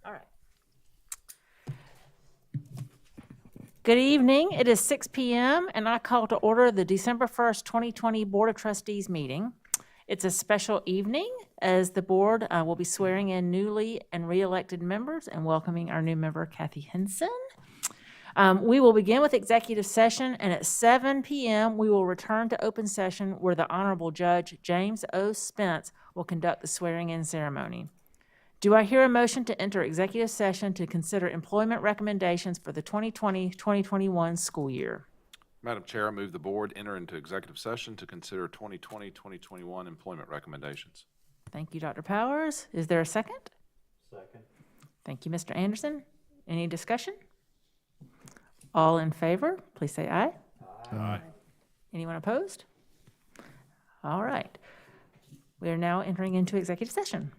All right. Good evening. It is 6 p.m. and I call to order the December 1st, 2020 Board of Trustees meeting. It's a special evening as the board will be swearing in newly and re-elected members and welcoming our new member, Kathy Henson. We will begin with executive session, and at 7 p.m. we will return to open session where the Honorable Judge James O. Spence will conduct the swearing-in ceremony. Do I hear a motion to enter executive session to consider employment recommendations for the 2020-2021 school year? Madam Chair, I move the board enter into executive session to consider 2020-2021 employment recommendations. Thank you, Dr. Powers. Is there a second? Second. Thank you, Mr. Anderson. Any discussion? All in favor, please say aye. Aye. Anyone opposed? All right. We are now entering into executive session.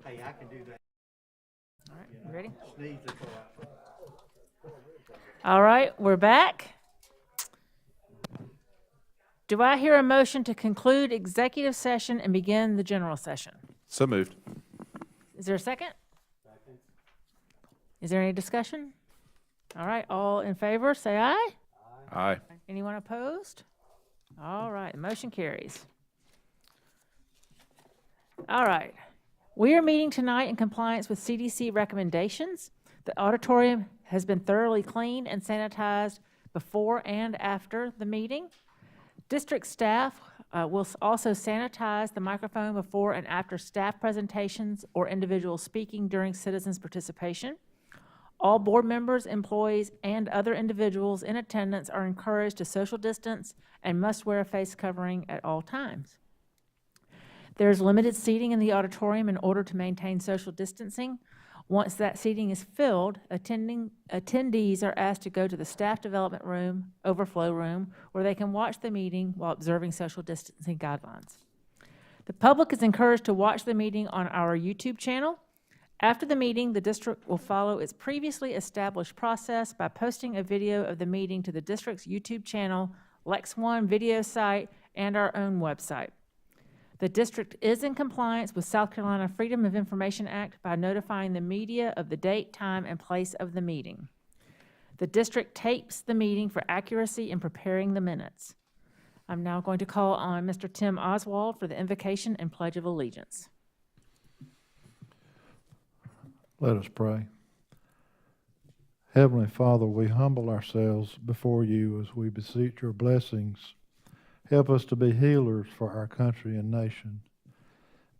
Hey, I can do that. All right, you ready? Sneeze before All right, we're back. Do I hear a motion to conclude executive session and begin the general session? So moved. Is there a second? Is there any discussion? All right, all in favor, say aye. Aye. Anyone opposed? All right, the motion carries. All right, we are meeting tonight in compliance with CDC recommendations. The auditorium has been thoroughly cleaned and sanitized before and after the meeting. District staff will also sanitize the microphone before and after staff presentations or individuals speaking during citizens' participation. All board members, employees, and other individuals in attendance are encouraged to social distance and must wear a face covering at all times. There is limited seating in the auditorium in order to maintain social distancing. Once that seating is filled, attendees are asked to go to the staff development room, overflow room, where they can watch the meeting while observing social distancing guidelines. The public is encouraged to watch the meeting on our YouTube channel. After the meeting, the district will follow its previously established process by posting a video of the meeting to the district's YouTube channel, Lex One video site, and our own website. The district is in compliance with South Carolina Freedom of Information Act by notifying the media of the date, time, and place of the meeting. The district tapes the meeting for accuracy in preparing the minutes. I'm now going to call on Mr. Tim Oswald for the invocation and Pledge of Allegiance. Let us pray. Heavenly Father, we humble ourselves before you as we beseech your blessings. Help us to be healers for our country and nation.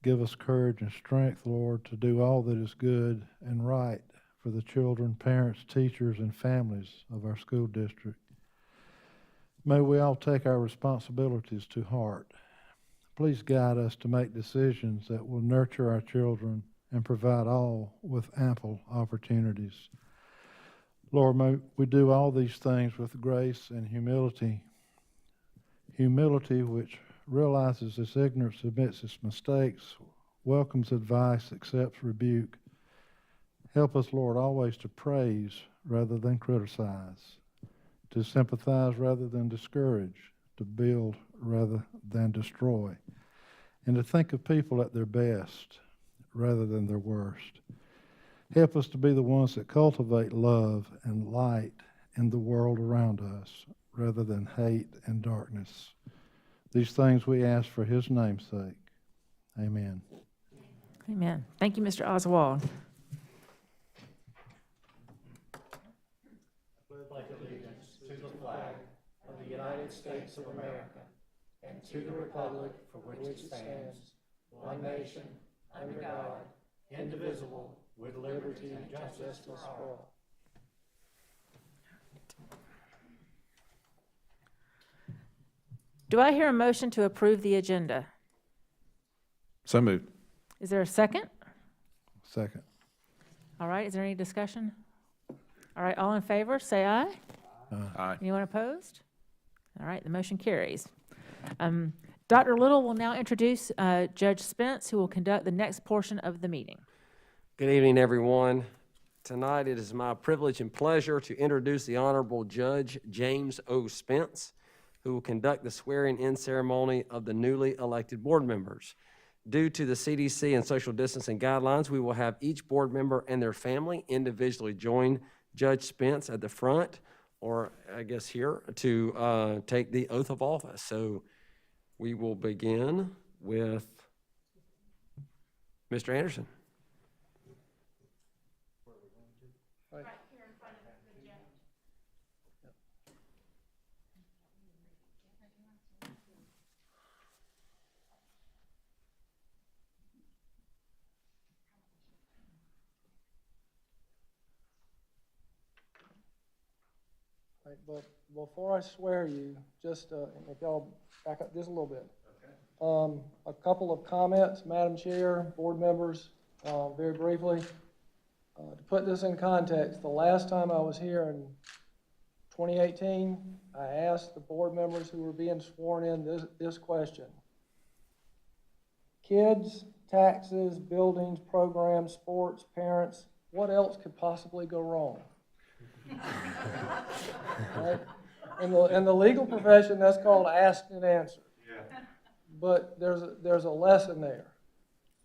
Give us courage and strength, Lord, to do all that is good and right for the children, parents, teachers, and families of our school district. May we all take our responsibilities to heart. Please guide us to make decisions that will nurture our children and provide all with ample opportunities. Lord, may we do all these things with grace and humility. Humility which realizes its ignorance, admits its mistakes, welcomes advice, accepts rebuke. Help us, Lord, always to praise rather than criticize, to sympathize rather than discourage, to build rather than destroy, and to think of people at their best rather than their worst. Help us to be the ones that cultivate love and light in the world around us rather than hate and darkness. These things we ask for his name's sake. Amen. Amen. Thank you, Mr. Oswald. pledge allegiance to the flag of the United States of America and to the republic for which it stands, one nation, under God, indivisible, with liberty and justice for all. Do I hear a motion to approve the agenda? So moved. Is there a second? Second. All right, is there any discussion? All right, all in favor, say aye. Aye. Anyone opposed? All right, the motion carries. Dr. Little will now introduce Judge Spence, who will conduct the next portion of the meeting. Good evening, everyone. Tonight it is my privilege and pleasure to introduce the Honorable Judge James O. Spence, who will conduct the swearing-in ceremony of the newly elected board members. Due to the CDC and social distancing guidelines, we will have each board member and their family individually join Judge Spence at the front, or I guess here, to take the oath of office. So we will begin with Mr. Anderson. Right, but before I swear you, just if y'all back up just a little bit. Okay. A couple of comments, Madam Chair, board members, very briefly. To put this in context, the last time I was here in 2018, I asked the board members who were being sworn in this question. Kids taxes, buildings, programs, sports, parents. What else could possibly go wrong? Right? In the legal profession, that's called asked and answered. But there's a lesson there,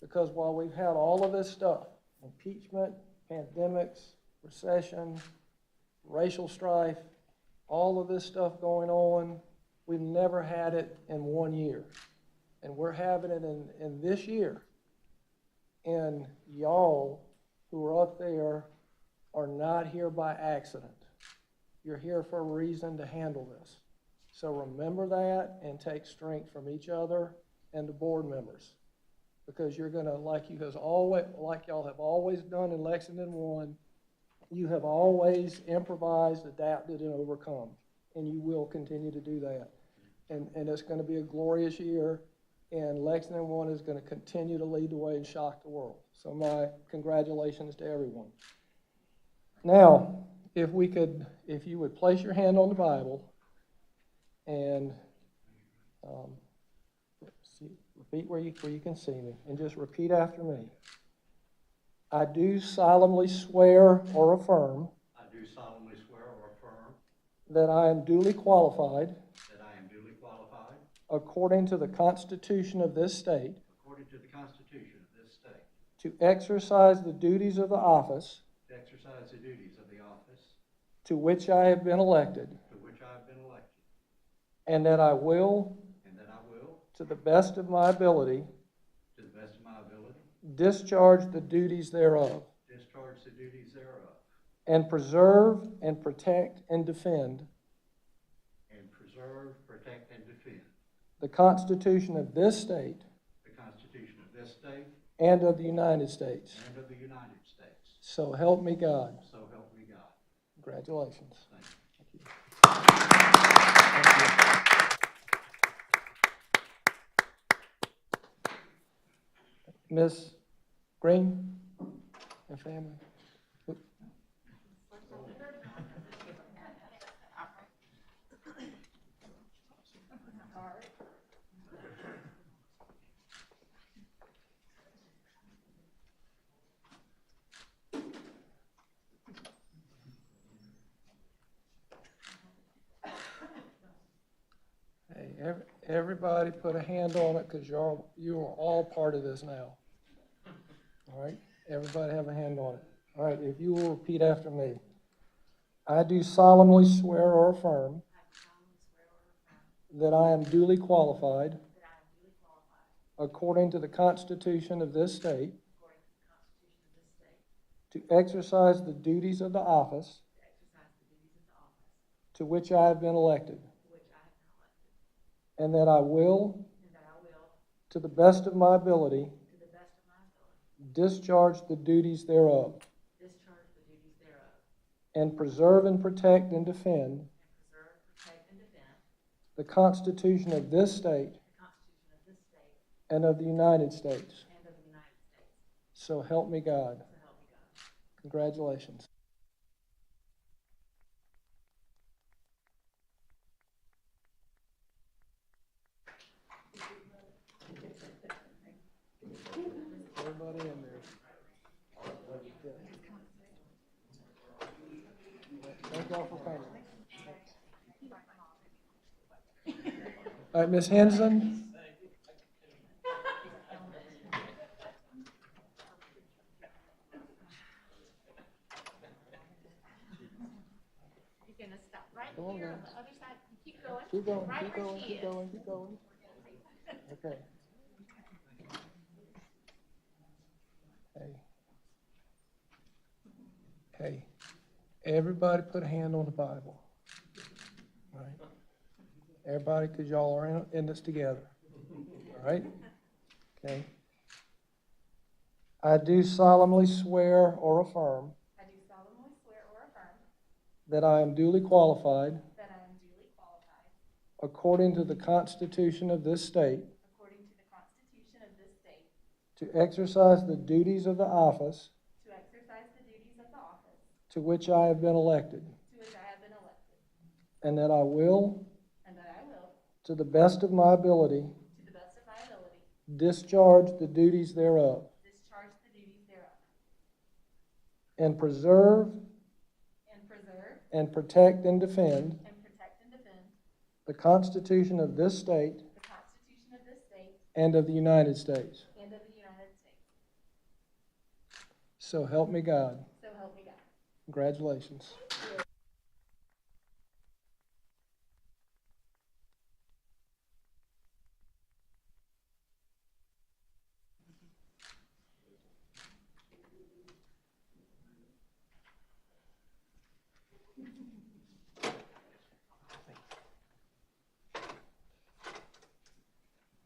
because while we've had all of this stuff, impeachment, pandemics, recession, racial strife, all of this stuff going on, we've never had it in 1 year. And we're having it in this year. And y'all who are up there are not here by accident. You're here for a reason to handle this. So remember that and take strength from each other and the board members, because you're gonna, like y'all have always done in Lexington 1, you have always improvised, adapted, and overcome, and you will continue to do that. And it's gonna be a glorious year, and Lexington 1 is gonna continue to lead the way and shock the world. So my congratulations to everyone. Now, if you would place your hand on the Bible and repeat where you can see me, and just repeat after me. I do solemnly swear or affirm I do solemnly swear or affirm that I am duly qualified, that I am duly qualified, according to the Constitution of this state, according to the Constitution of this state, to exercise the duties of the office to exercise the duties of the office to which I have been elected, to which I have been elected, and that I will, and that I will, to the best of my ability, to the best of my ability, discharge the duties thereof, discharge the duties thereof, and preserve and protect and defend and preserve, protect, and defend the Constitution of this state the Constitution of this state and of the United States. and of the United States. So help me God. So help me God. Congratulations. Thank you. Ms. Green and family. Hey, everybody put a hand on it, because you are all part of this now. All right, everybody have a hand on it. All right, if you will repeat after me. I do solemnly swear or affirm that I am duly qualified, according to the Constitution of this state, to exercise the duties of the office to which I have been elected, and that I will, to the best of my ability, discharge the duties thereof, and preserve and protect and defend the Constitution of this state and of the United States. So help me God. Congratulations. Everybody in there. Thank y'all for coming. All right, Ms. Henson. You're gonna stop right Come on, here on guys. the other side. Keep going. Keep going, Right keep where going, she keep is. going, keep going. Okay. Hey, everybody put a hand on the Bible. All right? Everybody, because y'all are in this together. All right? Okay. I do solemnly swear or affirm I do solemnly swear or affirm that I am duly qualified, that I am duly qualified, according to the Constitution of this state, according to the Constitution of this state, to exercise the duties of the office to exercise the duties of the office to which I have been elected, to which I have been elected, and that I will, and that I will, to the best of my ability, to the best of my ability, discharge the duties thereof, discharge the duties thereof, and preserve and preserve and protect and defend and protect and defend the Constitution of this state the Constitution of this state and of the United States. and of the United States. So help me God. So help me God. Congratulations.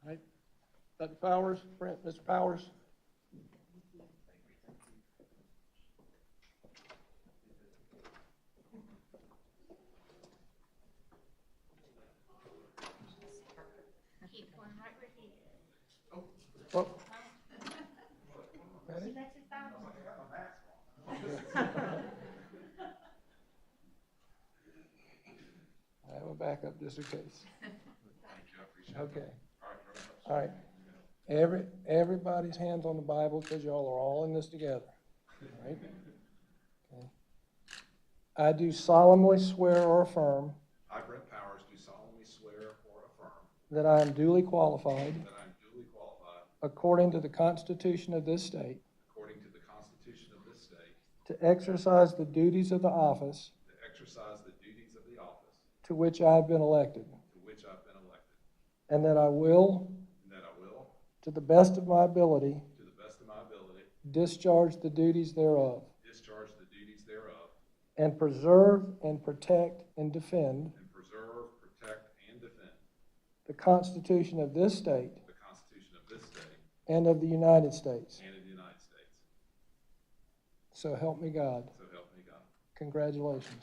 All right. Dr. Powers, Brent, Mr. Powers. Keep one right where he is. Well, She lets you stop. I have a backup just in case. Okay. All right. Everybody's hands on the Bible because y'all are all in this together. All right? Okay. I do solemnly swear or affirm I, Brent Powers, do solemnly swear or affirm that I am duly qualified, that I am duly qualified, according to the Constitution of this state, according to the Constitution of this state, to exercise the duties of the office to exercise the duties of the office to which I have been elected, to which I've been elected, and that I will, and that I will, to the best of my ability, to the best of my ability, discharge the duties thereof, discharge the duties thereof, and preserve and protect and defend and preserve, protect, and defend the Constitution of this state the Constitution of this state and of the United States. and of the United States. So help me God. So help me God. Congratulations.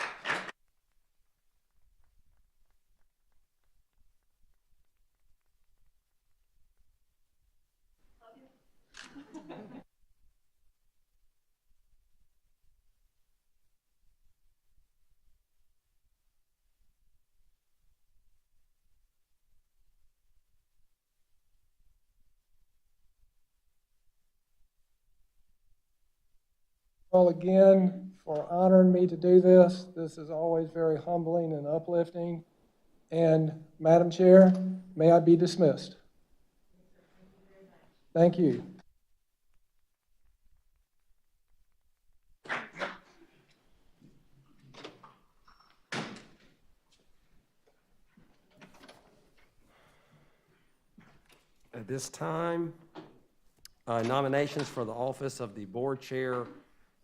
Well, again, for honoring me to do this. This is always very humbling and uplifting. And Madam Chair, may I be dismissed? Thank you. At this time, nominations for the office of the board chair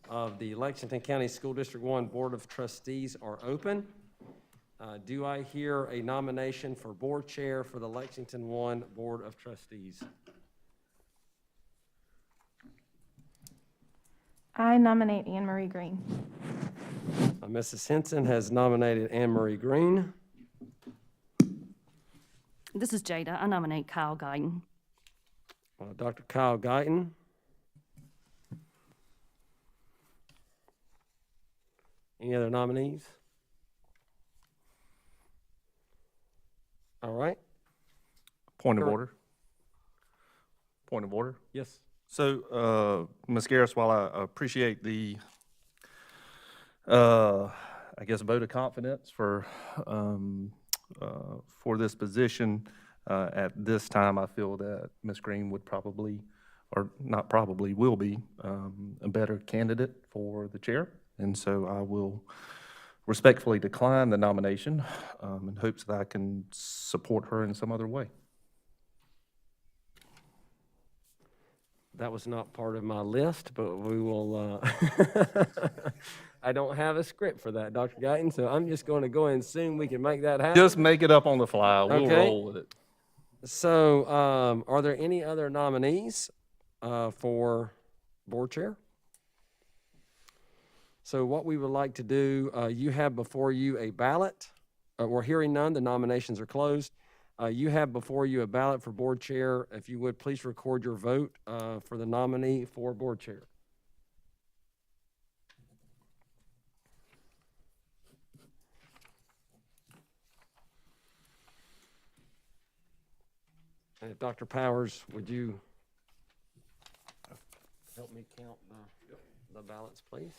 of the Lexington County School District 1 Board of Trustees are open. Do I hear a nomination for board chair for the Lexington 1 Board of Trustees? I nominate Anne Marie Green. Mrs. Henson has nominated Anne Marie Green. This is Jada. I nominate Kyle Guyton. Dr. Kyle Guyton. Any other nominees? All right. Point of Sure. order. Point of order. Yes. So, Ms. Garris, while I appreciate the, I guess, vote of confidence for this position, at this time, I feel that Ms. Green would probably, or not probably, will be a better candidate for the chair. And so I will respectfully decline the nomination in hopes that I can support her in some other way. That was not part of my list, but we will, I don't have a script for that, Dr. Guyton, so I'm just going to go and assume we can make that happen. Just make it up on the fly. We'll Okay. roll with it. So, are there any other nominees for board chair? So what we would like to do, you have before you a ballot. We're hearing none, the nominations are closed. You have before you a ballot for board chair. If you would, please record your vote for the nominee for board chair. And if Dr. Powers, would you help me count the ballots, please?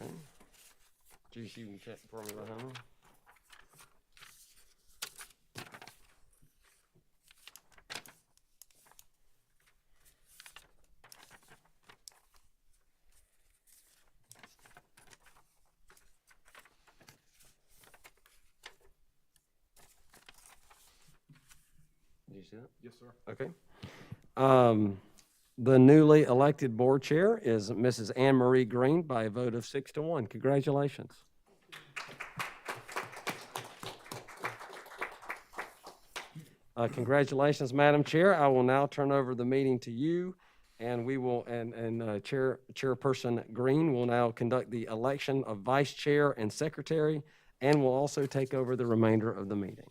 Okay. Juice, you can check for me behind me. Did you see that? Yes, sir. Okay. The newly elected board chair is Mrs. Anne Marie Green by a vote of 6-1. Congratulations. Congratulations, Madam Chair. I will now turn over the meeting to you, and we will, Chairperson Green will now conduct the election of vice chair and secretary, and will also take over the remainder of the meeting.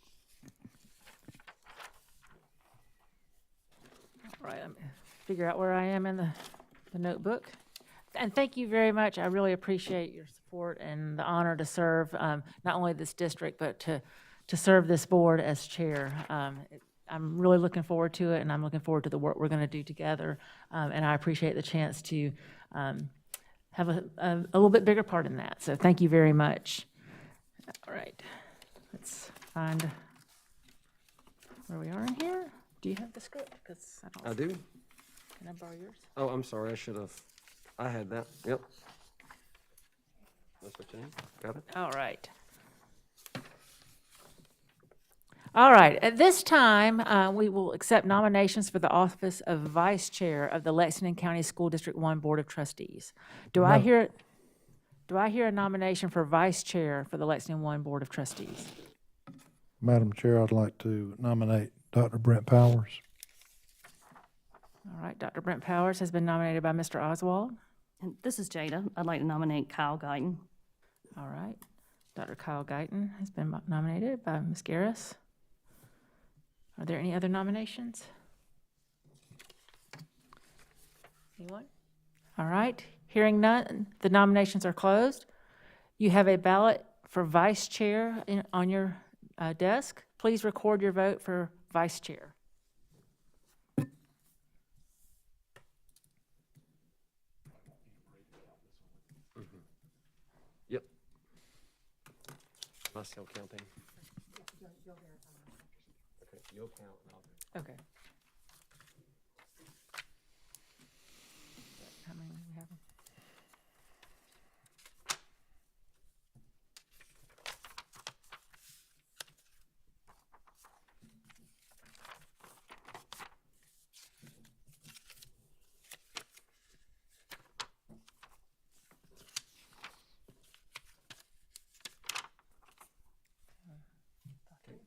All right, let me figure out where I am in the notebook. And thank you very much. I really appreciate your support and the honor to serve not only this district, but to serve this board as chair. I'm really looking forward to it, and I'm looking forward to the work we're going to do together. And I appreciate the chance to have a little bit bigger part in that. So thank you very much. All right, let's find where we are in here. Do you have the script? Because I do. Can I borrow yours? Oh, I'm sorry. I should have. I had that. Yep. That's what you need. Got it? All right. All right, at this time, we will accept nominations for the office of Vice Chair of the Lexington County School District 1 Board of Trustees. Do I hear a nomination for Vice Chair for the Lexington 1 Board of Trustees? Madam Chair, I'd like to nominate Dr. Brent Powers. All right, Dr. Brent Powers has been nominated by Mr. Oswald. And this is Jada. I'd like to nominate Kyle Guyton. All right, Dr. Kyle Guyton has been nominated by Ms. Garris. Are there any other nominations? Anyone? All right, hearing none, the nominations are closed. You have a ballot for Vice Chair on your desk. Please record your vote for Vice Chair. Yep. Am I still counting? Okay, you'll count and I'll do. Okay. How many do we have?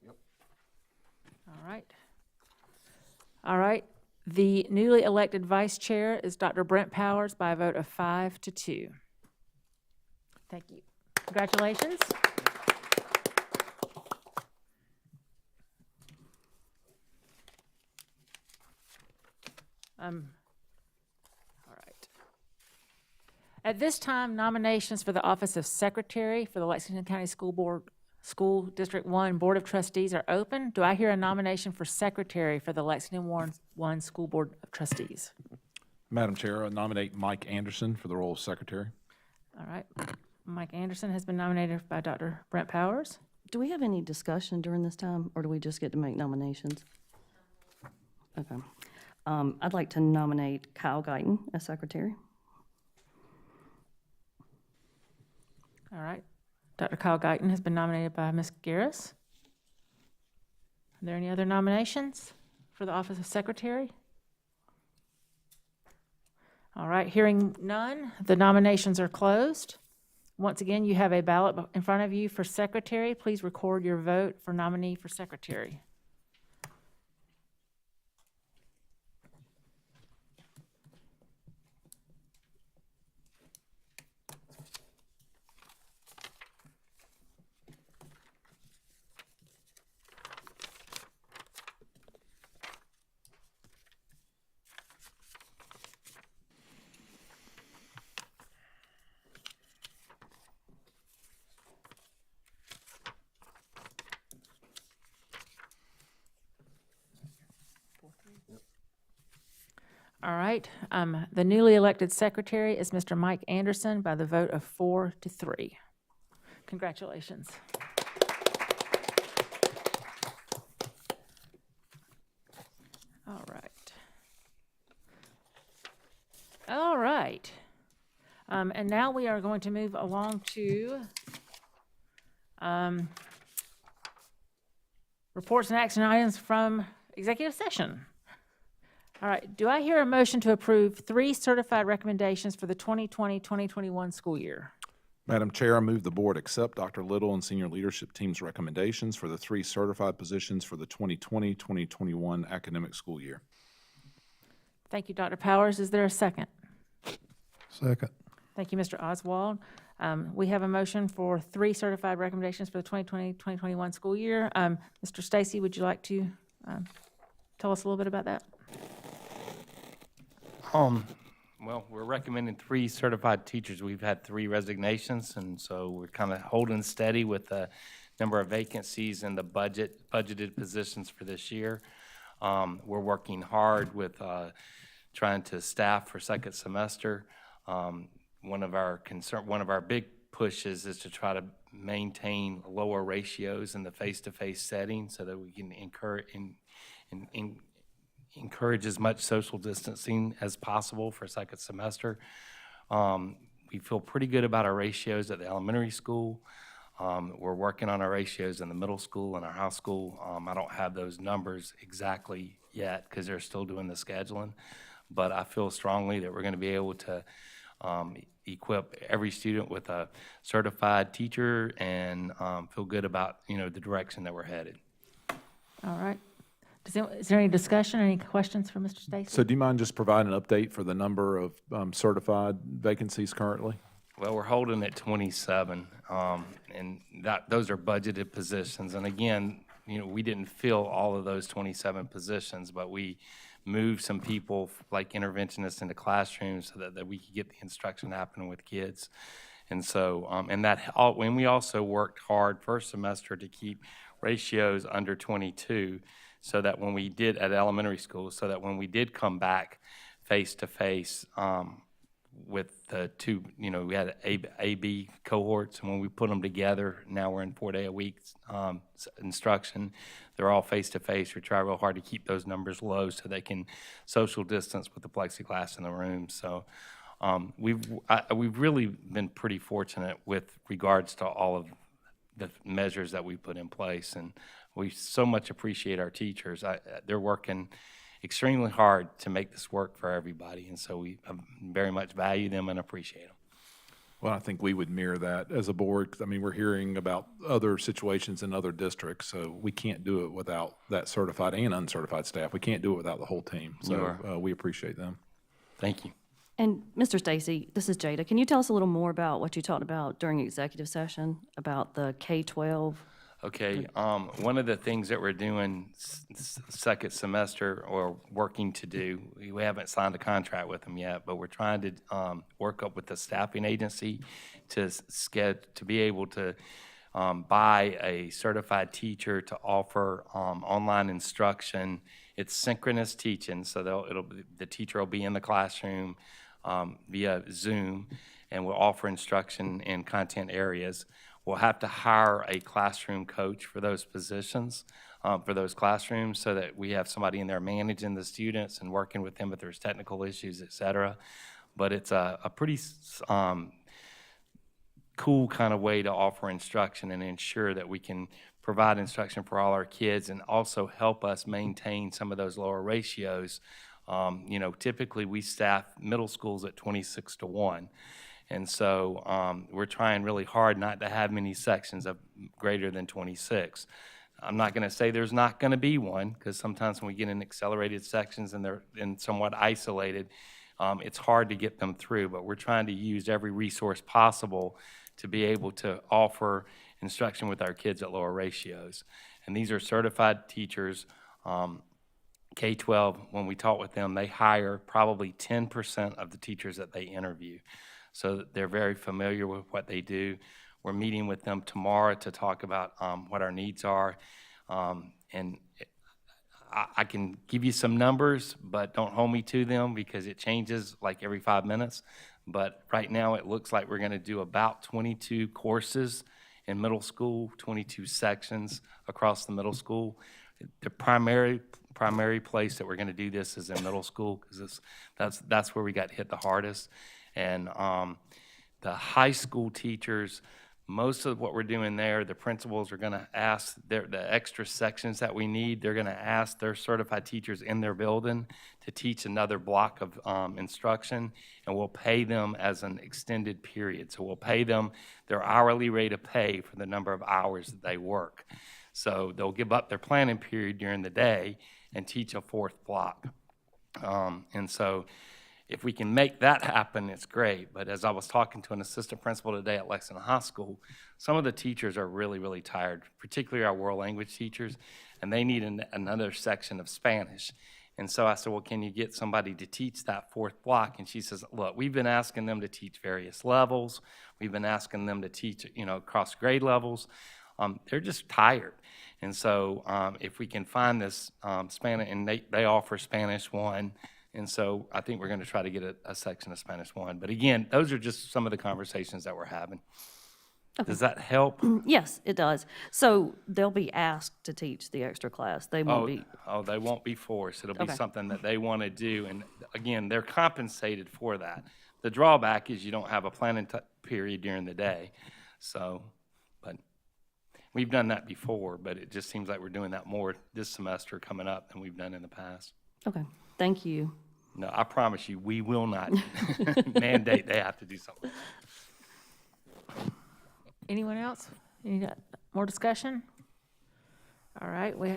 Yep. All right. All right. The newly elected vice chair is Dr. Brent Powers by a vote of 5-2. Thank you. Congratulations. All right. At this time, nominations for the office of secretary for the Lexington County School District 1 Board of Trustees are open. Do I hear a nomination for secretary for the Lexington 1 School Board of Trustees? Madam Chair, I nominate Mike Anderson for the role of secretary. All right. Mike Anderson has been nominated by Dr. Brent Powers. Do we have any discussion during this time, or do we just get to make nominations? Okay. I'd like to nominate Kyle Guyton as secretary. All right. Dr. Kyle Guyton has been nominated by Ms. Garris. Are there any other nominations for the office of secretary? All right, hearing none, the nominations are closed. Once again, you have a ballot in front of you for secretary. Please record your vote for nominee for secretary. right. The newly elected secretary is Mr. Mike Anderson by the vote of 4-3. Congratulations. All right. All right. And now we are going to move along to reports and action items from executive session. All right. Do I hear a motion to approve 3 certified recommendations for the 2020-2021 school year? Madam Chair, I move the board accept Dr. Little and senior leadership team's recommendations for the 3 certified positions for the 2020-2021 academic school year. Thank you, Dr. Powers. Is there a second? Second. Thank you, Mr. Oswald. We have a motion for 3 certified recommendations for the 2020-2021 school year. Mr. Stacy, would you like to tell us a little bit about that? Well, we're recommending 3 certified teachers. We've had 3 resignations, and so we're kind of holding steady with the number of vacancies and the budgeted positions for this year. We're working hard with trying to staff for second semester. One of our big pushes is to try to maintain lower ratios in the face-to-face setting so that we can encourage as much social distancing as possible for second semester. We feel pretty good about our ratios at the elementary school. We're working on our ratios in the middle school and our high school. I don't have those numbers exactly yet because they're still doing the scheduling, but I feel strongly that we're going to be able to equip every student with a certified teacher and feel good about, the direction that we're headed. All right. Is there any discussion, any questions for Mr. Stacy? So do you mind just providing an update for the number of certified vacancies currently? Well, we're holding at 27, and those are budgeted positions. And again, we didn't fill all of those 27 positions, but we moved some people like interventionists into classrooms so that we could get the instruction happening with kids. And so, and we also worked hard first semester to keep ratios under 22 so that when we did at elementary school, so that when we did come back face to face with the 2, we had A-B cohorts, and when we put them together, now we're in 4-day-a-week instruction. They're all face-to-face. We try real hard to keep those numbers low so they can social distance with the plexiglass in the room. So we've really been pretty fortunate with regards to all of the measures that we put in place, and we so much appreciate our teachers. They're working extremely hard to make this work for everybody, and so we very much value them and appreciate them. Well, I think we would mirror that as a board. 'Cause, we're hearing about other situations in other districts, so we can't do it without that certified and uncertified staff. We can't do it without the whole team. So we appreciate them. Thank you. And Mr. Stacy, this is Jada. Can you tell us a little more about what you talked about during executive session about the K-12? Okay, one of the things that we're doing second semester or working to do, we haven't signed a contract with them yet, but we're trying to work up with the staffing agency to be able to buy a certified teacher to offer online instruction. It's synchronous teaching, so the teacher will be in the classroom via Zoom, and we'll offer instruction in content areas. We'll have to hire a classroom coach for those positions, for those classrooms, so that we have somebody in there managing the students and working with them if there's technical issues, et cetera. But it's a pretty cool kind of way to offer instruction and ensure that we can provide instruction for all our kids and also help us maintain some of those lower ratios. Typically we staff middle schools at 26-1. And so we're trying really hard not to have many sections of greater than 26. I'm not going to say there's not going to be one, because sometimes when we get in accelerated sections and they're somewhat isolated, it's hard to get them through. But we're trying to use every resource possible to be able to offer instruction with our kids at lower ratios. And these are certified teachers. K-12, when we talk with them, they hire probably 10% of the teachers that they interview. So they're very familiar with what they do. We're meeting with them tomorrow to talk about what our needs are. And I can give you some numbers, but don't hold me to them because it changes like every 5 minutes. But right now, it looks like we're going to do about 22 courses in middle school, 22 sections across the middle school. The primary place that we're going to do this is in middle school because that's where we got hit the hardest. And the high school teachers, most of what we're doing there, the principals are going to ask the extra sections that we need. They're going to ask their certified teachers in their building to teach another block of instruction, and we'll pay them as an extended period. So we'll pay them their hourly rate of pay for the number of hours that they work. So they'll give up their planning period during the day and teach a fourth block. And so if we can make that happen, it's great. But as I was talking to an assistant principal today at Lexington High School, some of the teachers are really, really tired, particularly our world language teachers, and they need another section of Spanish. And so I said, well, can you get somebody to teach that fourth block? And she says, look, we've been asking them to teach various levels. We've been asking them to teach, across grade levels. They're just tired. And so if we can find this Spanish, and they offer Spanish 1, and so I think we're going to try to get a section of Spanish 1. But again, those are just some of the conversations that we're having. Okay. Does that help? Yes, it does. So they'll be asked to teach the extra class. They won't be. Oh, they won't be forced. It'll be Okay. something that they want to do. And again, they're compensated for that. The drawback is you don't have a planning period during the day. So, but we've done that before, but it just seems like we're doing that more this semester coming up than we've done in the past. Okay, thank you. No, I promise you, we will not mandate they have to do something. Anyone else? Any more discussion? All right, we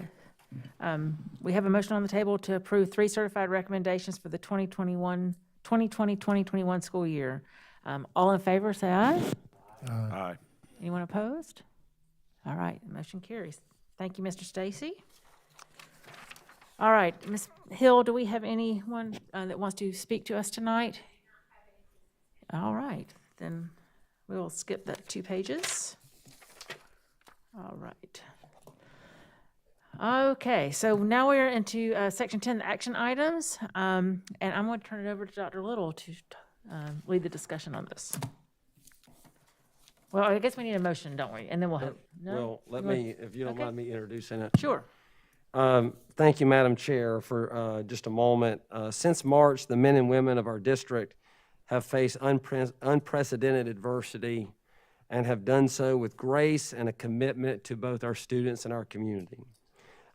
have a motion on the table to approve 3 certified recommendations for the 2020-2021 school year. All in favor, say aye. Aye. Anyone opposed? All right, motion carries. Thank you, Mr. Stacy. All right, Ms. Hill, do we have anyone that wants to speak to us tonight? All right, then we will skip that 2 pages. All right. Okay, so now we're into section 10, the action items, and I'm going to turn it over to Dr. Little to lead the discussion on this. Well, I guess we need a motion, don't we? And then we'll have. No? Well, let me, if you don't Okay. mind me introducing it. Sure. Thank you, Madam Chair, for just a moment. Since March, the men and women of our district have faced unprecedented adversity and have done so with grace and a commitment to both our students and our community.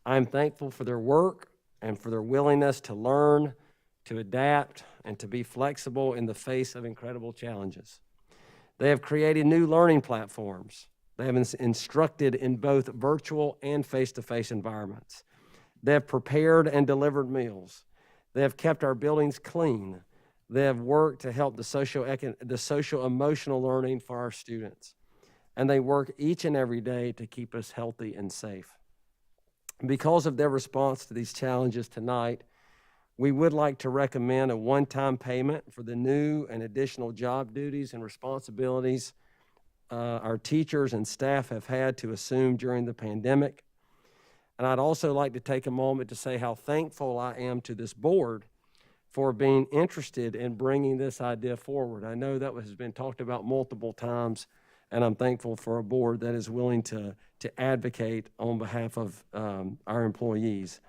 I am thankful for their work and for their willingness to learn, to adapt, and to be flexible in the face of incredible challenges. They have created new learning platforms. They have instructed in both virtual and face-to-face environments. They have prepared and delivered meals. They have kept our buildings clean. They have worked to help the social-emotional learning for our students. And they work each and every day to keep us healthy and safe. Because of their response to these challenges tonight, we would like to recommend a one-time payment for the new and additional job duties and responsibilities our teachers and staff have had to assume during the pandemic. And I'd also like to take a moment to say how thankful I am to this board for being interested in bringing this idea forward. I know that has been talked about multiple times, and I'm thankful for a board that is willing to advocate on behalf of our employees.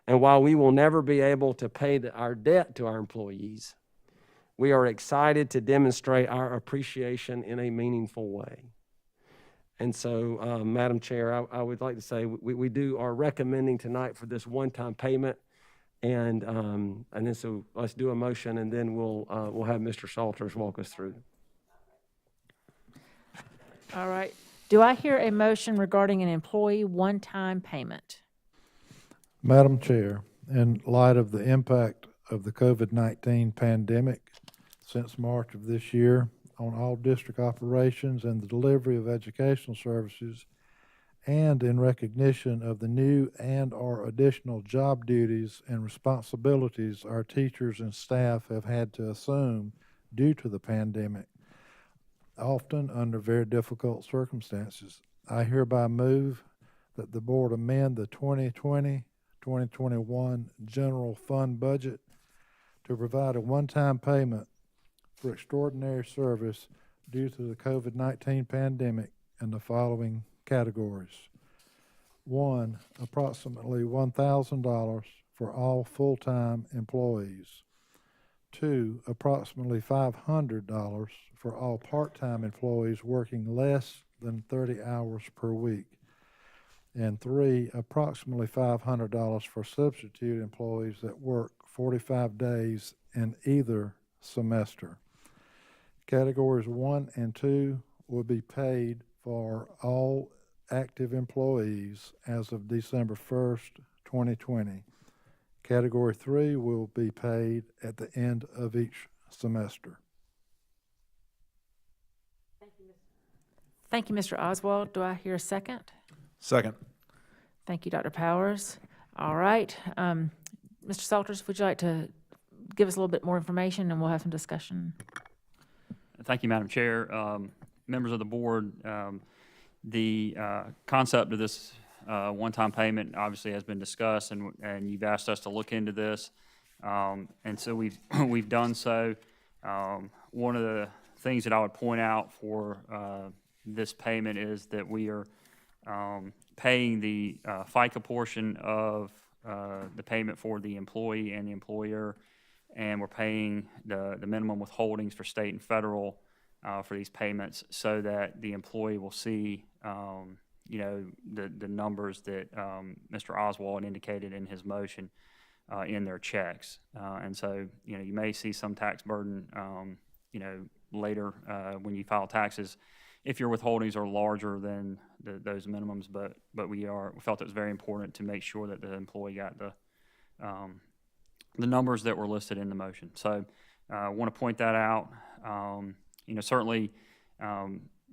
And while we will never be able to pay our debt to our employees, we are excited to demonstrate our appreciation in a meaningful way. And so, Madam Chair, I would like to say we are recommending tonight for this one-time payment, and then so let's do a motion, and then we'll have Mr. Salters walk us through. All right. Do I hear a motion regarding an employee one-time payment? Madam Chair, in light of the impact of the COVID-19 pandemic since March of this year on all district operations and the delivery of educational services, and in recognition of the new and/or additional job duties and responsibilities our teachers and staff have had to assume due to the pandemic, often under very difficult circumstances, I hereby move that the board amend the 2021 general fund budget to provide a one-time payment for extraordinary service due to the COVID-19 pandemic in the following categories. 1, approximately $1,000 for all full-time employees. 2, approximately $500 for all part-time employees working less than 30 hours per week. And 3, approximately $500 for substitute employees that work 45 days in either semester. Categories 1 and 2 will be paid for all active employees as of December 1st, 2020. Category 3 will be paid at the end of each semester. Thank you, Mr. Oswald. Do I hear a second? Second. Thank you, Dr. Powers. All right. Mr. Salters, would you like to give us a little bit more information and we'll have some discussion? Thank you, Madam Chair. Members of the board, the concept of this one-time payment obviously has been discussed, and you've asked us to look into this, and so we've done so. One of the things that I would point out for this payment is that we are paying the FICA portion of the payment for the employee and the employer, and we're paying the minimum withholdings for state and federal for these payments, so that the employee will see the numbers that Mr. Oswald indicated in his motion in their checks. And so, you may see some tax burden, later when you file taxes if your withholdings are larger than those minimums. But we felt it was very important to make sure that the employee got the numbers that were listed in the motion. So I want to point that out. Certainly,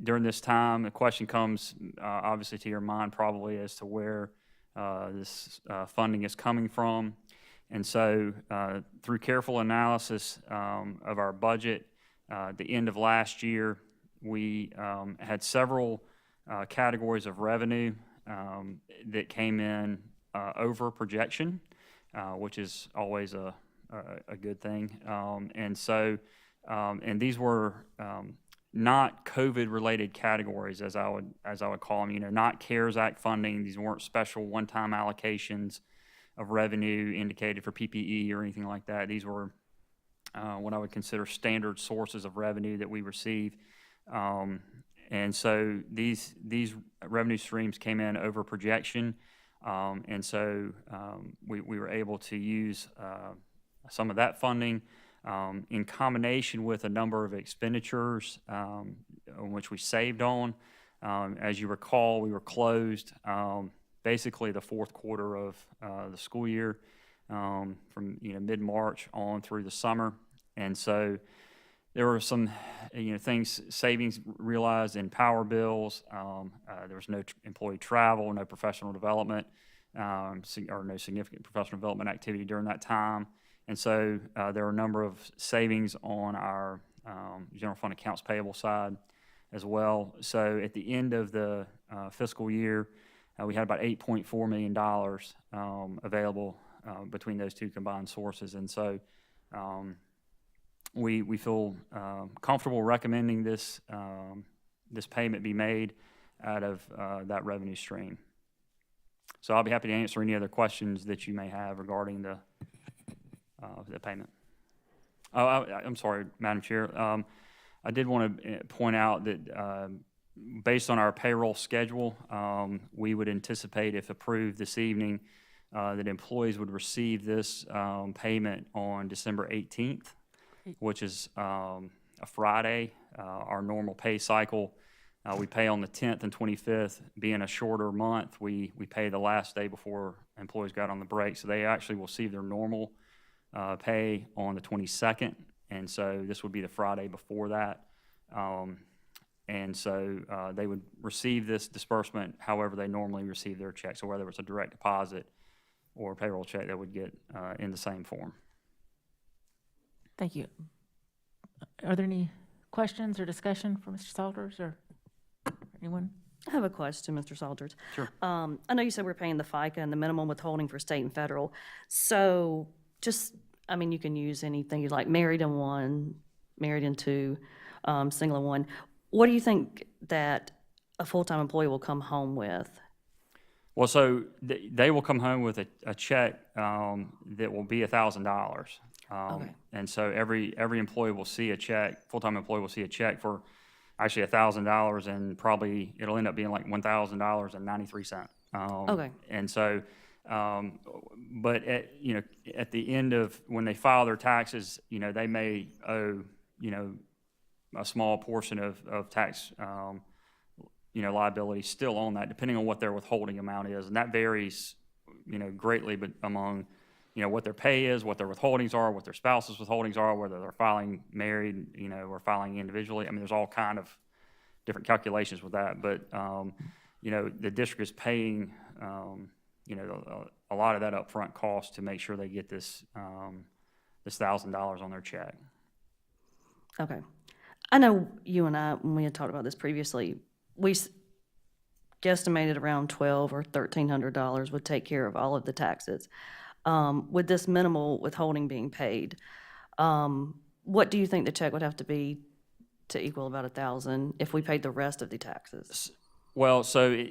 during this time, the question comes obviously to your mind probably as to where this funding is coming from. And so through careful analysis of our budget, at the end of last year, we had several categories of revenue that came in over projection, which is always a good thing. And these were not COVID-related categories, as I would call them. Not CARES Act funding. These weren't special one-time allocations of revenue indicated for PPE or anything like that. These were what I would consider standard sources of revenue that we receive. And so these revenue streams came in over projection, and so we were able to use some of that funding in combination with a number of expenditures which we saved on. As you recall, we were closed basically the fourth quarter of the school year, from mid-March on through the summer, and so there were some savings realized in power bills. There was no employee travel, no professional development, or no significant professional development activity during that time. And so there were a number of savings on our general fund accounts payable side as well. So at the end of the fiscal year, we had about $8.4 million available between those two combined sources. And so we feel comfortable recommending this payment be made out of that revenue stream. So I'll be happy to answer any other questions that you may have regarding the payment. I'm sorry, Madam Chair. I did want to point out that based on our payroll schedule, we would anticipate, if approved this evening, that employees would receive this payment on December 18th, which is a Friday. Our normal pay cycle, we pay on the 10th and 25th. Being a shorter month, we pay the last day before employees got on the break. So they actually will receive their normal pay on the 22nd, and so this would be the Friday before that. And so they would receive this disbursement however they normally receive their check. So whether it's a direct deposit or a payroll check, they would get in the same form. Thank you. Are there any questions or discussion for Mr. Salters or anyone? I have a question, Mr. Salters. Sure. I know you said we're paying the FICA and the minimum withholding for state and federal. So just, I mean, you can use anything you like, married in one, married in two, single in one. What do you think that a full-time employee will come home with? Well, so they will come home with a check that will be $1,000. Okay. And so every employee will see a check, full-time employee will see a check for actually $1,000, and probably it'll end up being like $1,000.93. Okay. And so, but at the end of when they file their taxes, they may owe a small portion of tax liability still on that, depending on what their withholding amount is, and that varies greatly, but among what their pay is, what their withholdings are, what their spouse's withholdings are, whether they're filing married, or filing individually. I mean, there's all kind of different calculations with that. But, the district is paying, a lot of that upfront cost to make sure they get this $1,000 on their check. Okay. I know you and I, when we had talked about this previously, we guesstimated around $1,200 or $1,300 would take care of all of the taxes. With this minimal withholding being paid, what do you think the check would have to be to equal about $1,000 if we paid the rest of the taxes? Well, so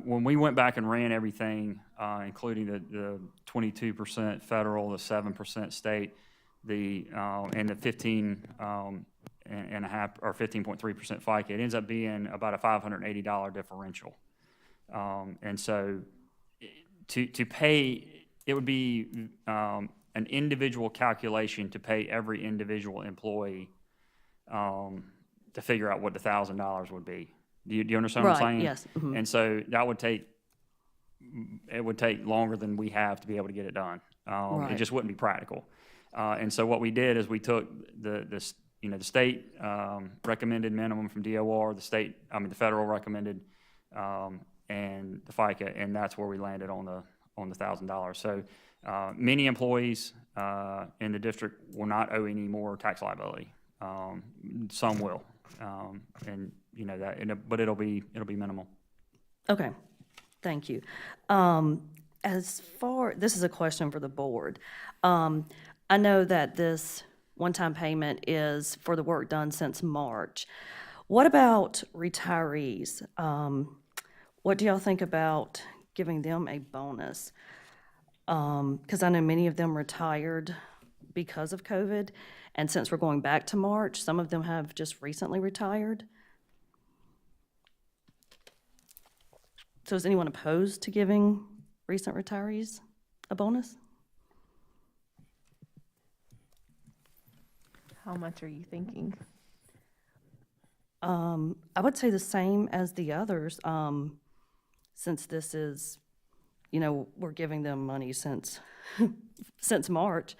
when we went back and ran everything, including the 22% federal, the 7% state, and the 15.5 or 15.3% FICA, it ends up being about a $580 differential, and so. To pay, it would be an individual calculation to pay every individual employee to figure out what the $1,000 would be. Do you understand what I'm saying? Yes. Mm-hmm. And so that would take longer than we have to be able to get it done. It just wouldn't be practical. And so what we did is we took the state recommended minimum from DOR, the federal recommended. And the FICA, and that's where we landed on the $1,000. So many employees in the district will not owe any more tax liability. Some will, but it'll be minimal. Okay, thank you. This is a question for the board. I know that this one-time payment is for the work done since March. What about retirees? What do y'all think about giving them a bonus? Because I know many of them retired because of COVID, and since we're going back to March, some of them have just recently retired. So is anyone opposed to giving recent retirees a bonus? How much are you thinking? I would say the same as the others. Since this is, we're giving them money since March.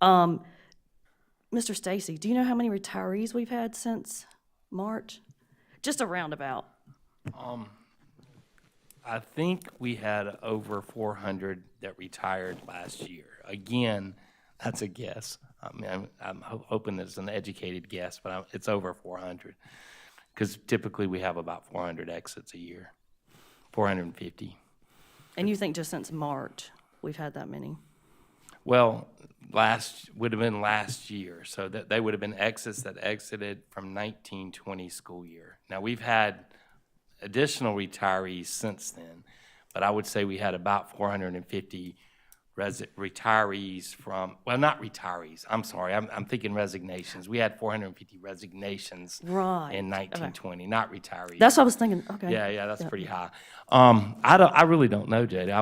Mr. Stacy, do you know how many retirees we've had since March? Just a roundabout. I think we had over 400 that retired last year. Again, that's a guess. I mean, I'm hoping that it's an educated guess, but it's over 400. Because typically we have about 400 exits a year. 450. And you think just since March, we've had that many? Well, would have been last year. So that they would have been exits that exited from 1920 school year. Now, we've had additional retirees since then, but I would say we had about 450 retirees from, well, not retirees, I'm sorry, I'm thinking resignations. We had 450 resignations in 1920, not retirees. That's what I was thinking, okay. Yeah, that's pretty high. I really don't know, JD. I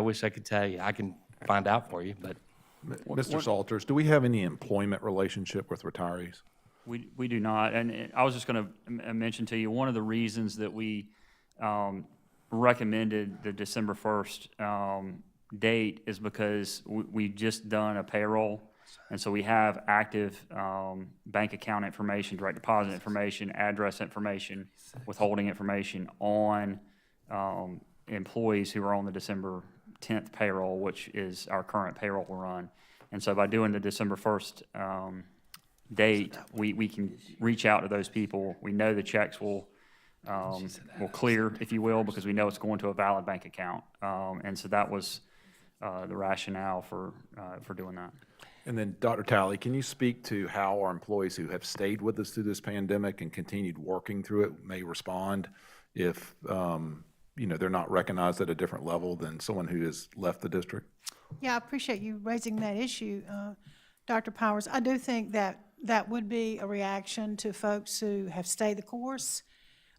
wish I could tell you. I can find out for you, but. Mr. Salters, do we have any employment relationship with retirees? We do not, and I was just going to mention to you, one of the reasons that we recommended the December 1st date is because we've just done a payroll, and so we have active bank account information, direct deposit information, address information, withholding information on employees who are on the December 10th payroll, which is our current payroll run. And so by doing the December 1st date, we can reach out to those people. We know the checks will will clear, if you will, because we know it's going to a valid bank account. And so that was the rationale for doing that. And then, Dr. Talley, can you speak to how our employees who have stayed with us through this pandemic and continued working through it may respond if, they're not recognized at a different level than someone who has left the district? Yeah, I appreciate you raising that issue, Dr. Powers. I do think that that would be a reaction to folks who have stayed the course,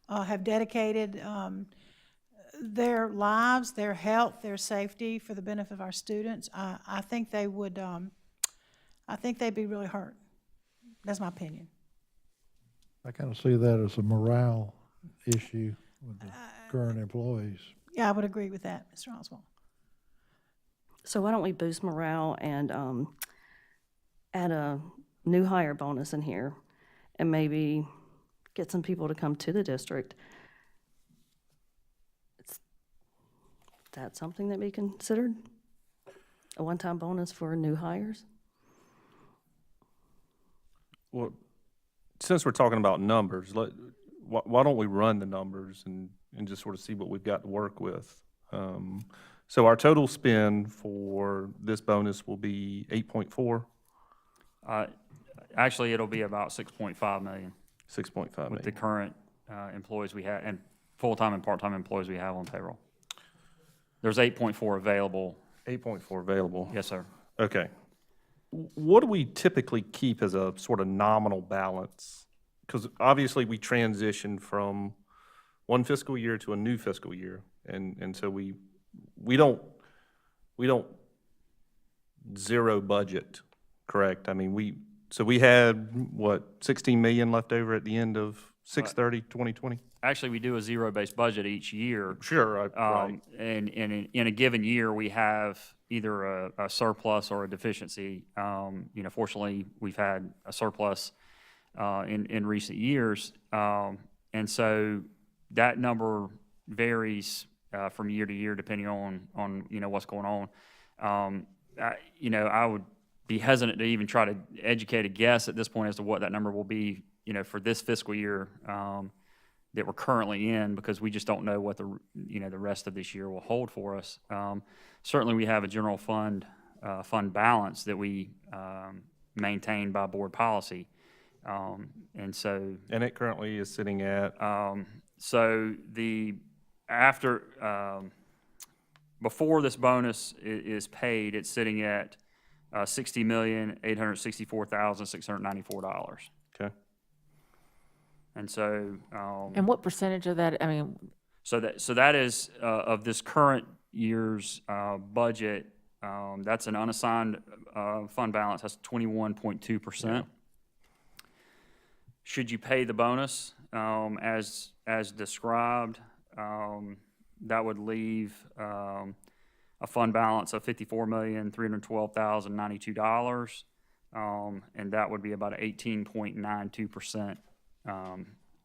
have dedicated their lives, their health, their safety for the benefit of our students. I think they would, I think they'd be really hurt. That's my opinion. I kind of see that as a morale issue with the current employees. Yeah, I would agree with that, Mr. Oswald. So why don't we boost morale and add a new hire bonus in here and maybe get some people to come to the district? Is that something that we considered? A one-time bonus for new hires? Well, since we're talking about numbers, why don't we run the numbers and just sort of see what we've got to work with? So our total spend for this bonus will be 8.4. Actually, it'll be about 6.5 million 6.5 million. with the current employees we have and full-time and part-time employees we have on payroll. There's 8.4 available. 8.4 available. Yes, sir. Okay. What do we typically keep as a sort of nominal balance? Because obviously we transition from one fiscal year to a new fiscal year, and so we don't zero budget, correct? I mean, we had what, 16 million left over at the end of 6/30/2020? Actually, we do a zero-based budget each year. Sure, right. And in a given year, we have either a surplus or a deficiency. Fortunately, we've had a surplus in recent years. And so that number varies from year to year depending on what's going on. I would be hesitant to even try to educate a guess at this point as to what that number will be, for this fiscal year that we're currently in, because we just don't know what the rest of this year will hold for us. Certainly, we have a general fund balance that we maintain by board policy, and it currently is sitting at before this bonus is paid, it's sitting at $60,864,694. Okay. And so, And what percentage of that, so that is of this current year's budget. That's an unassigned fund balance. That's 21.2%. Should you pay the bonus as described, that would leave a fund balance of $54,312,092, and that would be about an 18.92%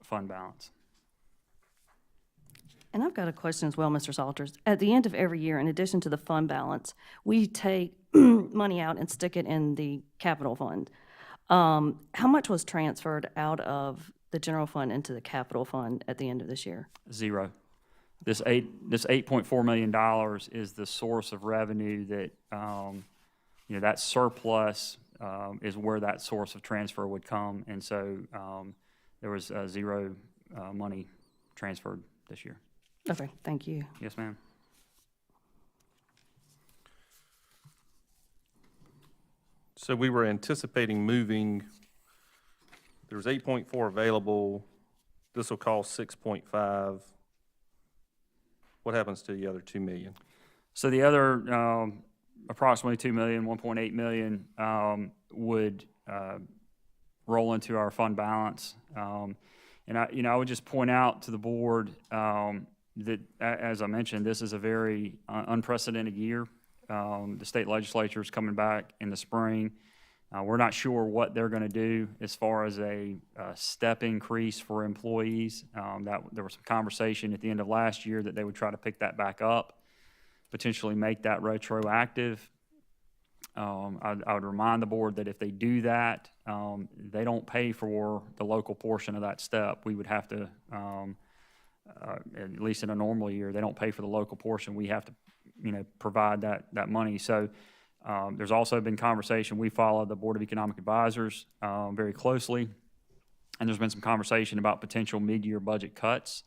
fund balance. And I've got a question as well, Mr. Salters. At the end of every year, in addition to the fund balance, we take money out and stick it in the capital fund. How much was transferred out of the general fund into the capital fund at the end of this year? Zero. This $8.4 million is the source of revenue that that surplus is where that source of transfer would come, and so there was zero money transferred this year. Okay, thank you. Yes, ma'am. So we were anticipating moving, there was 8.4 available, this will cost 6.5. What happens to the other 2 million? So the other approximately 2 million, 1.8 million would roll into our fund balance. And I would just point out to the board that, as I mentioned, this is a very unprecedented year. The state legislature is coming back in the spring. We're not sure what they're going to do as far as a step increase for employees. There was some conversation at the end of last year that they would try to pick that back up, potentially make that retroactive. I would remind the board that if they do that, they don't pay for the local portion of that step. We would have to at least in a normal year, they don't pay for the local portion. We have to, provide that money. So there's also been conversation. We follow the Board of Economic Advisors very closely, and there's been some conversation about potential mid-year budget cuts.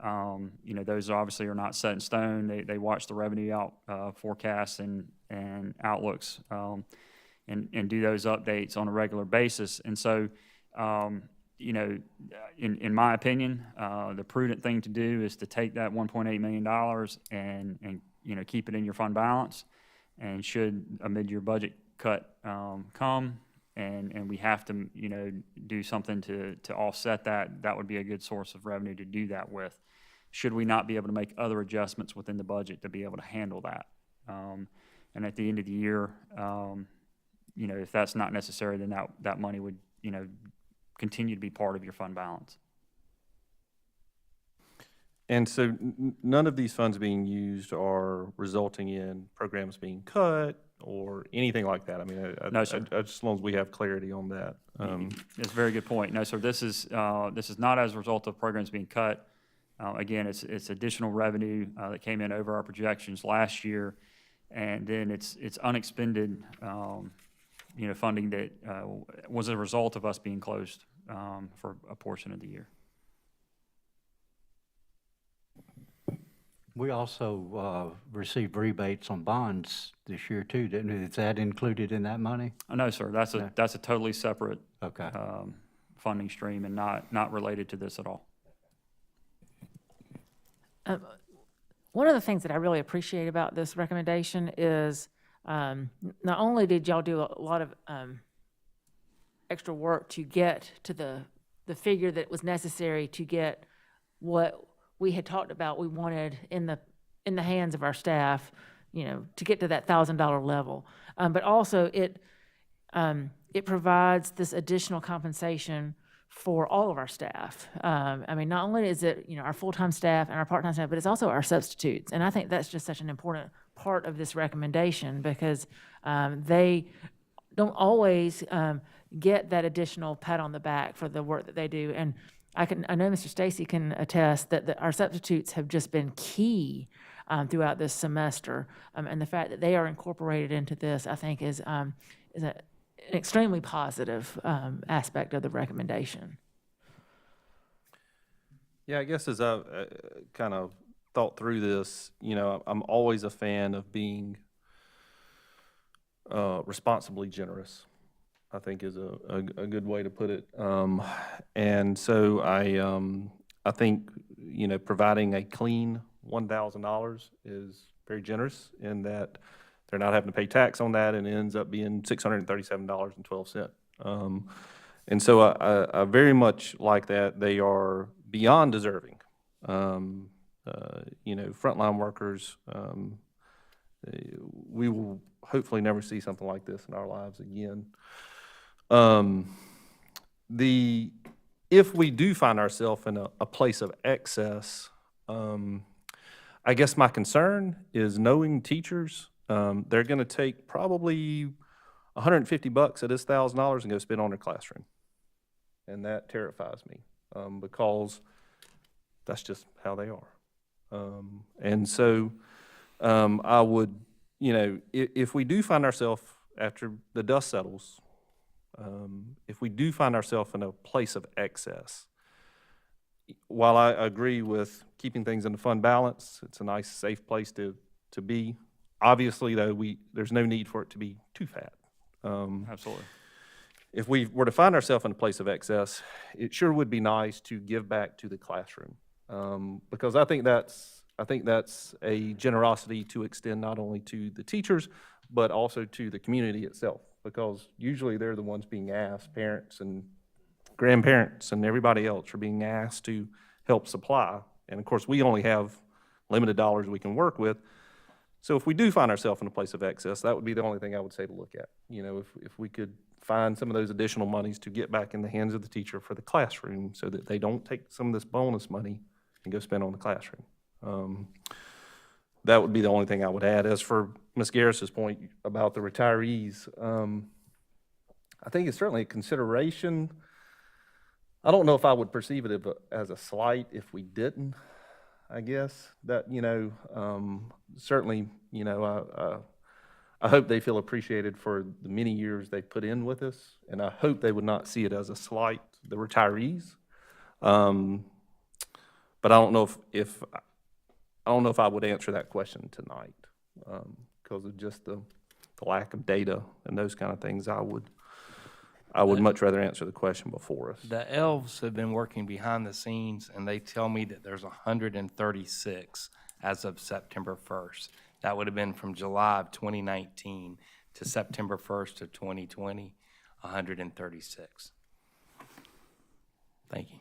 Those obviously are not set in stone. They watch the revenue forecasts and outlooks and do those updates on a regular basis. And so, in my opinion, the prudent thing to do is to take that $1.8 million and keep it in your fund balance. And should a mid-year budget cut come, and we have to do something to offset that, that would be a good source of revenue to do that with. Should we not be able to make other adjustments within the budget to be able to handle that? And at the end of the year, if that's not necessary, then that money would continue to be part of your fund balance. And so none of these funds being used are resulting in programs being cut or anything like that. I mean, No, sir. As long as we have clarity on that. It's a very good point. No, sir, this is not as a result of programs being cut. Again, it's additional revenue that came in over our projections last year, and then it's unexpended funding that was a result of us being closed for a portion of the year. We also received rebates on bonds this year too, didn't we? Is that included in that money? No, sir. That's a totally separate Okay. Funding stream and not related to this at all. One of the things that I really appreciate about this recommendation is not only did y'all do a lot of extra work to get to the figure that was necessary to get what we had talked about we wanted in the hands of our staff, to get to that $1,000 level, but also it provides this additional compensation for all of our staff. I mean, not only is it, our full-time staff and our part-time staff, but it's also our substitutes. And I think that's just such an important part of this recommendation because they don't always get that additional pat on the back for the work that they do. And I know Mr. Stacy can attest that our substitutes have just been key throughout this semester. And the fact that they are incorporated into this, I think, is an extremely positive aspect of the recommendation. Yeah, I guess as I kind of thought through this, I'm always a fan of being responsibly generous, I think is a good way to put it. And so I think, providing a clean $1,000 is very generous in that they're not having to pay tax on that, and it ends up being $637.12. And so I very much like that. They are beyond deserving. Frontline workers, we will hopefully never see something like this in our lives again. If we do find ourselves in a place of excess, I guess my concern is knowing teachers, they're going to take probably $150 of this $1,000 and go spend on their classroom. And that terrifies me because that's just how they are. And so I would, if we do find ourselves, after the dust settles, if we do find ourselves in a place of excess, while I agree with keeping things in the fund balance, it's a nice, safe place to be. Obviously, though, there's no need for it to be too fat. Absolutely. If we were to find ourselves in a place of excess, it sure would be nice to give back to the classroom, because I think that's a generosity to extend not only to the teachers, but also to the community itself, because usually they're the ones being asked, parents and grandparents and everybody else are being asked to help supply. And of course, we only have limited dollars we can work with. So if we do find ourselves in a place of excess, that would be the only thing I would say to look at. If we could find some of those additional monies to get back in the hands of the teacher for the classroom so that they don't take some of this bonus money and go spend on the classroom. That would be the only thing I would add. As for Ms. Garris's point about the retirees, I think it's certainly a consideration. I don't know if I would perceive it as a slight if we didn't. I guess, that, certainly, I hope they feel appreciated for the many years they've put in with us, and I hope they would not see it as a slight, the retirees. But I don't know if I would answer that question tonight, because of just the lack of data and those kind of things. I would much rather answer the question before us. The elves have been working behind the scenes, and they tell me that there's 136 as of September 1st. That would have been from July of 2019 to September 1st of 2020, 136. Thank you.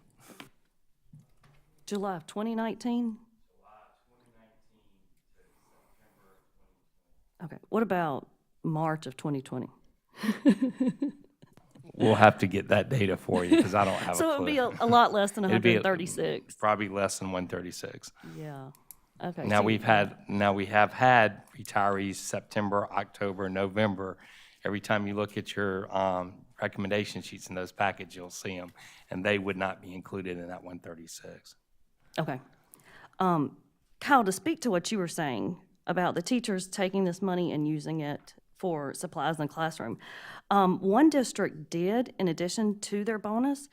July of 2019? Okay, what about March of 2020? We'll have to get that data for you, because I don't have a clue. So it would be a lot less than It'd be 136. Probably less than 136. Yeah, okay. Now so- we have had retirees September, October, November. Every time you look at your recommendation sheets in those packets, you'll see them, and they would not be included in that 136. Okay. Kyle, to speak to what you were saying about the teachers taking this money and using it for supplies in the classroom, one district did, in addition to their bonus,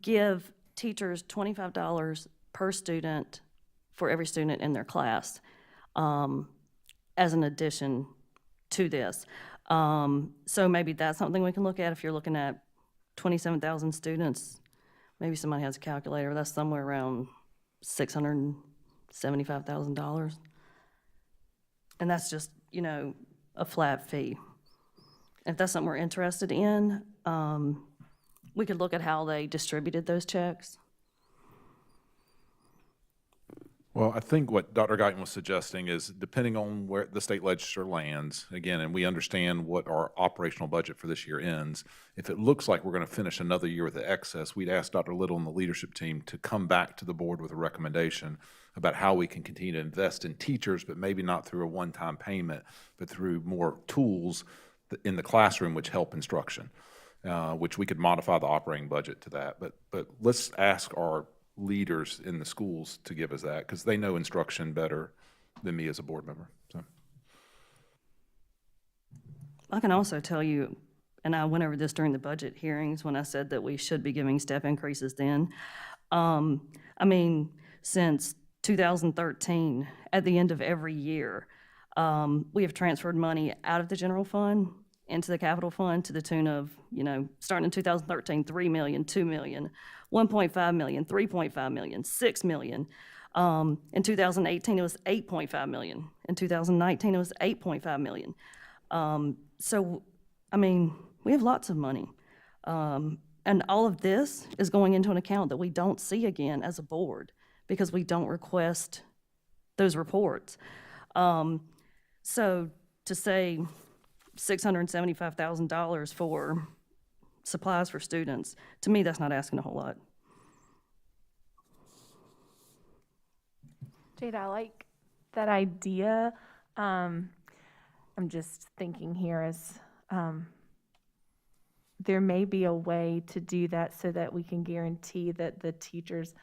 give teachers $25 per student for every student in their class, as an addition to this. So maybe that's something we can look at if you're looking at 27,000 students. Maybe somebody has a calculator. That's somewhere around $675,000. And that's just, a flat fee. If that's something we're interested in, we could look at how they distributed those checks. Well, I think what Dr. Guyton was suggesting is, depending on where the state legislature lands, again, and we understand what our operational budget for this year ends, if it looks like we're going to finish another year with the excess, we'd ask Dr. Little and the leadership team to come back to the board with a recommendation about how we can continue to invest in teachers, but maybe not through a one-time payment, but through more tools in the classroom which help instruction, which we could modify the operating budget to that. But let's ask our leaders in the schools to give us that, because they know instruction better than me as a board member. So I can also tell you, and I went over this during the budget hearings when I said that we should be giving step increases then. Since 2013, at the end of every year, we have transferred money out of the general fund into the capital fund to the tune of, starting in 2013, $3 million, $2 million, $1.5 million, $3.5 million, $6 million. In 2018, it was $8.5 million. In 2019, it was $8.5 million. We have lots of money. And all of this is going into an account that we don't see again as a board because we don't request those reports. So to say $675,000 for supplies for students, to me, that's not asking a whole lot. Jade, I like that idea. I'm just thinking here as there may be a way to do that so that we can guarantee that the teachers,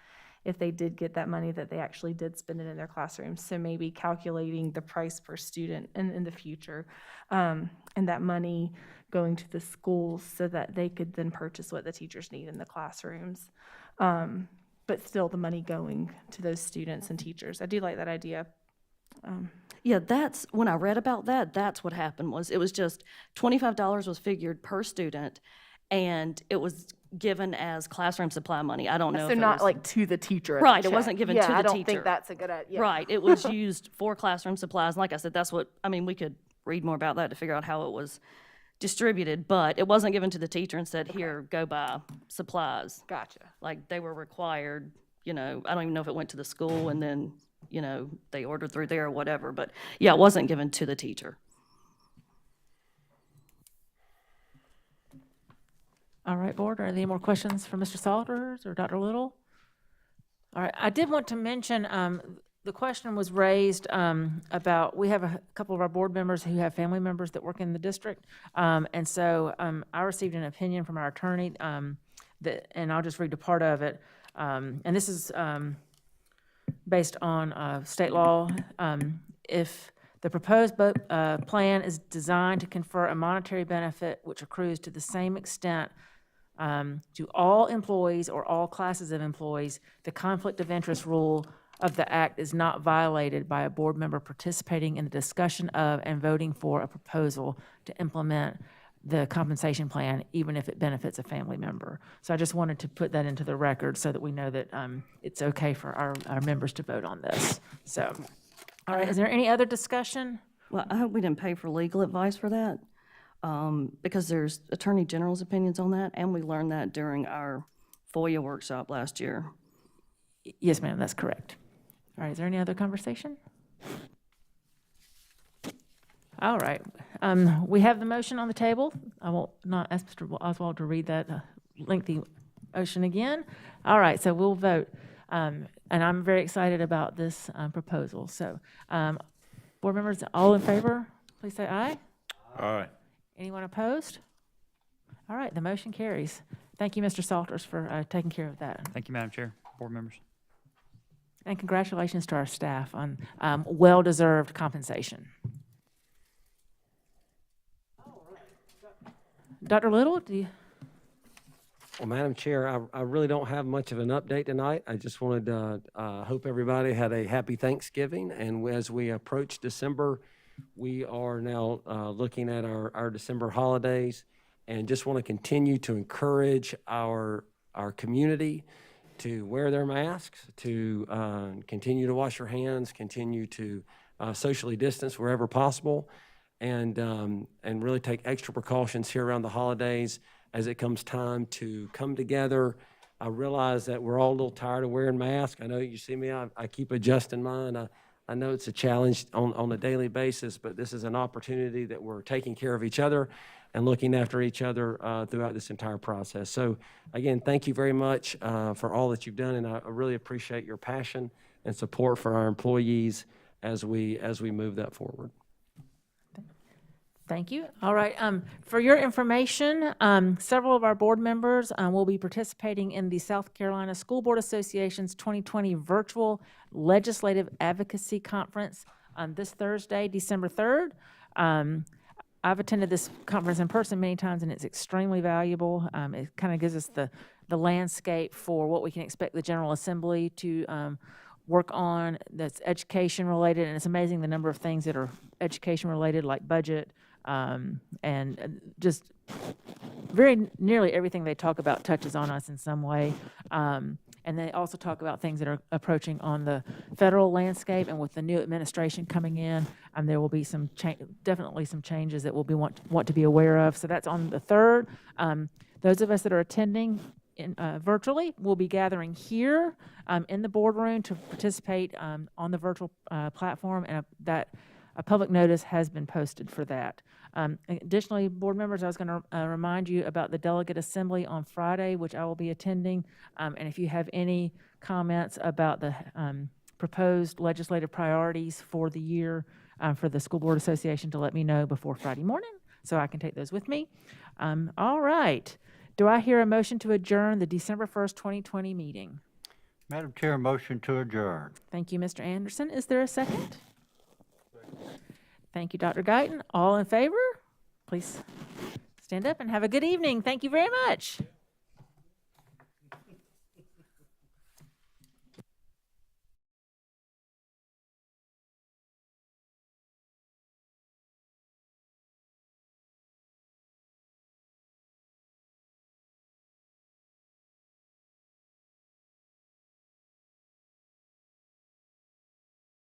if they did get that money, that they actually did spend it in their classrooms. So maybe calculating the price per student in the future, and that money going to the schools so that they could then purchase what the teachers need in the classrooms. But still the money going to those students and teachers. I do like that idea. Yeah, that's, when I read about that, that's what happened was, it was just $25 was figured per student, and it was given as classroom supply money. I don't know So if it not was, like to the teacher. at the Right, it check. wasn't given to the I don't teacher. think that's a good idea. Right, it was used for classroom supplies. Like I said, that's what, we could read more about that to figure out how it was distributed, but it wasn't given to the teacher and said, here, go buy supplies. Gotcha. Like, they were required, I don't even know if it went to the school and then, they ordered through there or whatever, but yeah, it wasn't given to the teacher. All right, board, are there any more questions for Mr. Salters or Dr. Little? All right, I did want to mention, the question was raised about, we have a couple of our board members who have family members that work in the district. And so I received an opinion from our attorney, and I'll just read a part of it. And this is based on state law. If the proposed plan is designed to confer a monetary benefit which accrues to the same extent to all employees or all classes of employees, the conflict of interest rule of the act is not violated by a board member participating in the discussion of and voting for a proposal to implement the compensation plan, even if it benefits a family member. So I just wanted to put that into the record so that we know that it's okay for our members to vote on this. So, all right, is there any other discussion? Well, I hope we didn't pay for legal advice for that, because there's Attorney General's opinions on that, and we learned that during our FOIA workshop last year. Yes, ma'am, that's correct. All right, is there any other conversation? All right, we have the motion on the table. I will not ask Mr. Oswald to read that lengthy motion again. All right, so we'll vote. And I'm very excited about this proposal. So, board members, all in favor, please say aye. Aye. Anyone opposed? All right, the motion carries. Thank you, Mr. Salters, for taking care of that. Thank you, Madam Chair, board members. And congratulations to our staff on well-deserved compensation. Dr. Little, do you? Well, Madam Chair, I really don't have much of an update tonight. I just wanted to hope everybody had a happy Thanksgiving. And as we approach December, we are now looking at our December holidays, and just want to continue to encourage our community to wear their masks, to continue to wash your hands, continue to socially distance wherever possible, and really take extra precautions here around the holidays as it comes time to come together. I realize that we're all a little tired of wearing masks. I know you see me, I keep adjusting mine. I know it's a challenge on a daily basis, but this is an opportunity that we're taking care of each other and looking after each other throughout this entire process. So again, thank you very much for all that you've done, and I really appreciate your passion and support for our employees as we move that forward. Thank you. All right. For your information, several of our board members will be participating in the South Carolina School Board Association's 2020 Virtual Legislative Advocacy Conference this Thursday, December 3rd. I've attended this conference in person many times, and it's extremely valuable. It kind of gives us the landscape for what we can expect the General Assembly to work on that's education related, and it's amazing the number of things that are education related, like budget, and just very nearly everything they talk about touches on us in some way. And they also talk about things that are approaching on the federal landscape, and with the new administration coming in, there will be definitely some changes that we'll want to be aware of. So that's on the 3rd. Those of us that are attending virtually will be gathering here in the boardroom to participate on the virtual platform, and that a public notice has been posted for that. Additionally, board members, I was going to remind you about the delegate assembly on Friday, which I will be attending. And if you have any comments about the proposed legislative priorities for the year for the School Board Association, to let me know before Friday morning so I can take those with me. All right. Do I hear a motion to adjourn the December 1st, 2020 meeting? Madam Chair, motion to adjourn. Thank you, Mr. Anderson. Is there a second? Thank you, Dr. Guyton. All in favor? Please stand up and have a good evening. Thank you very much.